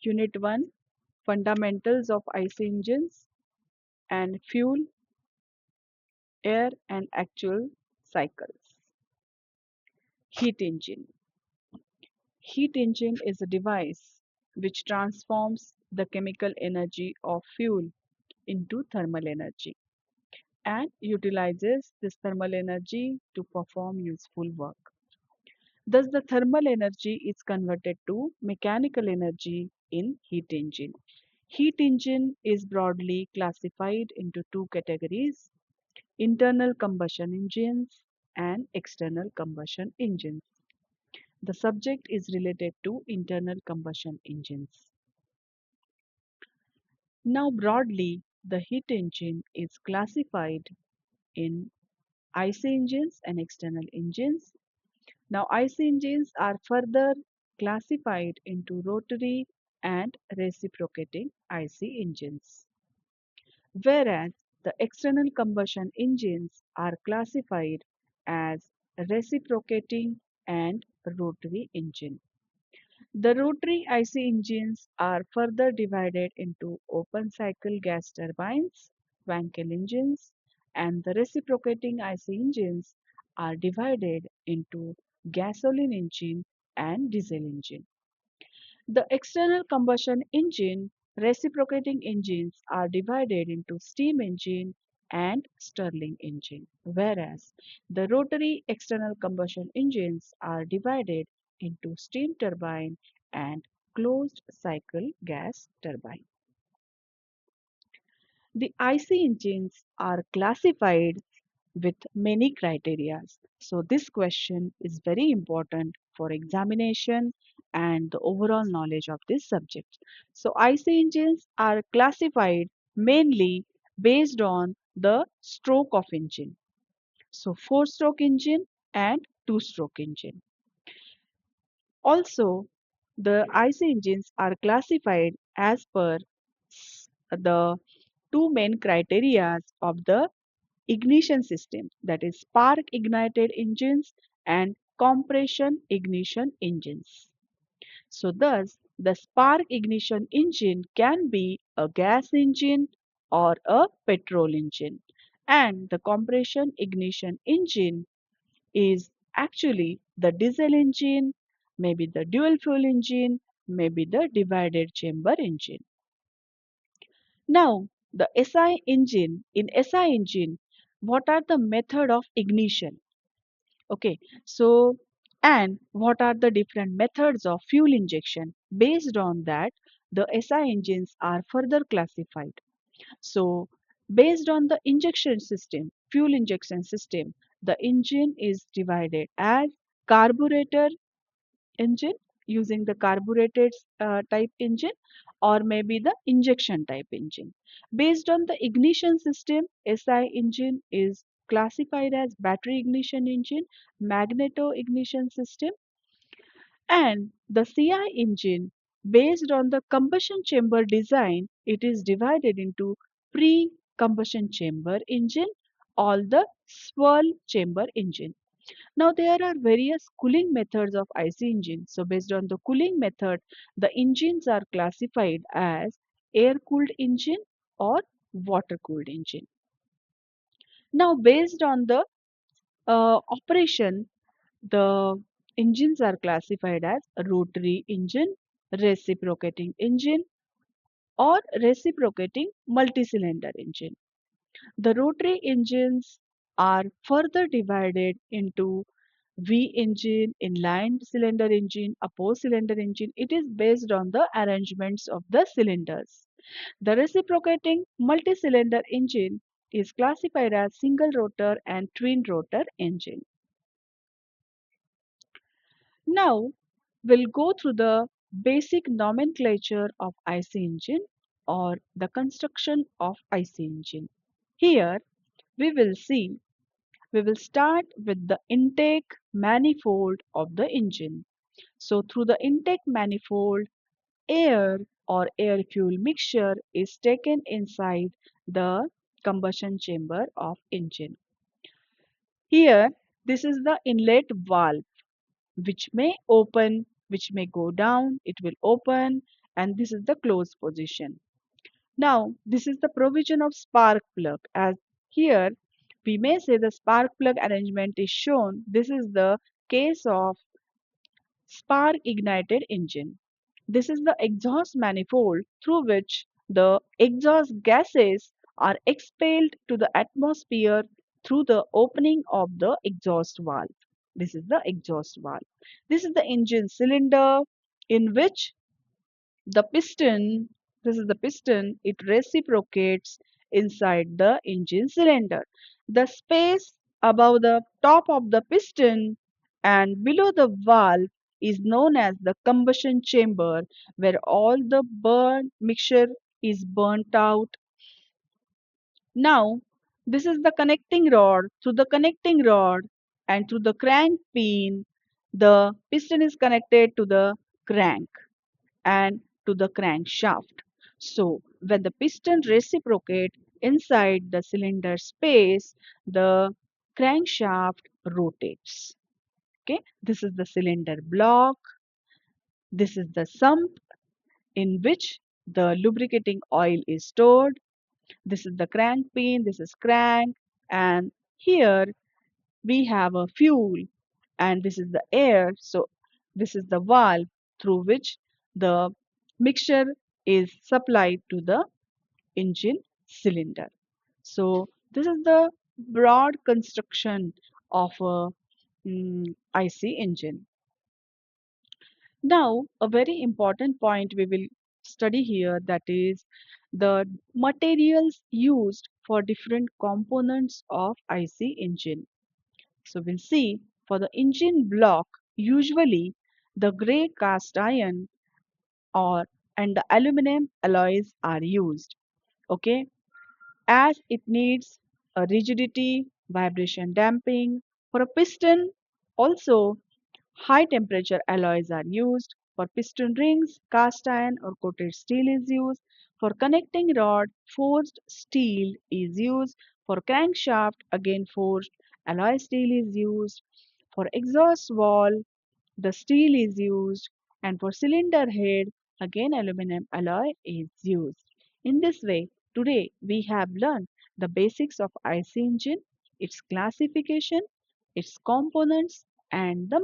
Unit 1, Fundamentals of IC engines and Fuel, Air and Actual Cycles. Heat engine. Heat engine is a device which transforms the chemical energy of fuel into thermal energy and utilizes this thermal energy to perform useful work. Thus, the thermal energy is converted to mechanical energy in heat engine. Heat engine is broadly classified into two categories: internal combustion engines and external combustion engines. The subject is related to internal combustion engines. Now, broadly, the heat engine is classified in IC engines and external engines. Now, IC engines are further classified into rotary and reciprocating IC engines, whereas the external combustion engines are classified as reciprocating and rotary engine. The rotary IC engines are further divided into open cycle gas turbines, Wankel engines, and the reciprocating IC engines are divided into gasoline engine and diesel engine. The external combustion engine reciprocating engines are divided into steam engine and Stirling engine, whereas the rotary external combustion engines are divided into steam turbine and closed cycle gas turbine. The IC engines are classified with many criteria. So this question is very important for examination and the overall knowledge of this subject. So IC engines are classified mainly based on the stroke of engine. So 4-stroke engine and 2-stroke engine. Also, the IC engines are classified as per the two main criteria of the ignition system, that is spark ignited engines and compression ignition engines. So thus the spark ignition engine can be a gas engine or a petrol engine, and the compression ignition engine is actually the diesel engine, maybe the dual fuel engine, maybe the divided chamber engine. Now, the SI engine, in SI engine, what are the method of ignition? Okay, so and what are the different methods of fuel injection? Based on that, the SI engines are further classified. So, based on the injection system, fuel injection system, the engine is divided as carburetor engine using the carbureted type engine, or maybe the injection type engine. Based on the ignition system, SI engine is classified as battery ignition engine, magneto ignition system, and the CI engine, based on the combustion chamber design, it is divided into pre-combustion chamber engine or the swirl chamber engine. Now there are various cooling methods of IC engine. So based on the cooling method, the engines are classified as air-cooled engine or water-cooled engine. Now based on the operation, the engines are classified as rotary engine, reciprocating engine, or reciprocating multi-cylinder engine. The rotary engines are further divided into V engine, inline cylinder engine, opposed cylinder engine. It is based on the arrangements of the cylinders. The reciprocating multi-cylinder engine is classified as single rotor and twin rotor engine. Now we'll go through the basic nomenclature of IC engine or the construction of IC engine. Here we will start with the intake manifold of the engine. So through the intake manifold, air or air fuel mixture is taken inside the combustion chamber of engine. Here, this is the inlet valve which may open, which may go down, it will open and this is the closed position. Now, this is the provision of spark plug. As here, we may say the spark plug arrangement is shown. This is the case of spark ignited engine. This is the exhaust manifold through which the exhaust gases are expelled to the atmosphere through the opening of the exhaust valve. This is the exhaust valve. This is the engine cylinder in which the piston, this is the piston, it reciprocates inside the engine cylinder. The space above the top of the piston and below the valve is known as the combustion chamber, where all the burn mixture is burnt out. Now, this is the connecting rod. Through the connecting rod and through the crank pin, the piston is connected to the crank and to the crankshaft. So, when the piston reciprocate inside the cylinder space, the crankshaft rotates. Okay, this is the cylinder block. This is the sump in which the lubricating oil is stored. This is the crank pin, this is crank, and here we have a fuel, and this is the air. So, this is the valve through which the mixture is supplied to the engine cylinder. So, this is the broad construction of a IC engine. Now, a very important point we will study here, that is the materials used for different components of IC engine. So we'll see for the engine block, usually the gray cast iron or and the aluminum alloys are used. Okay, as it needs a rigidity, vibration damping. For a piston, also high temperature alloys are used. For piston rings, cast iron or coated steel is used. For connecting rod, forged steel is used. For crankshaft, again forged alloy steel is used. For exhaust valve, the steel is used, and for cylinder head, again aluminum alloy is used. In this way, today we have learned the basics of IC engine, its classification, its components, and the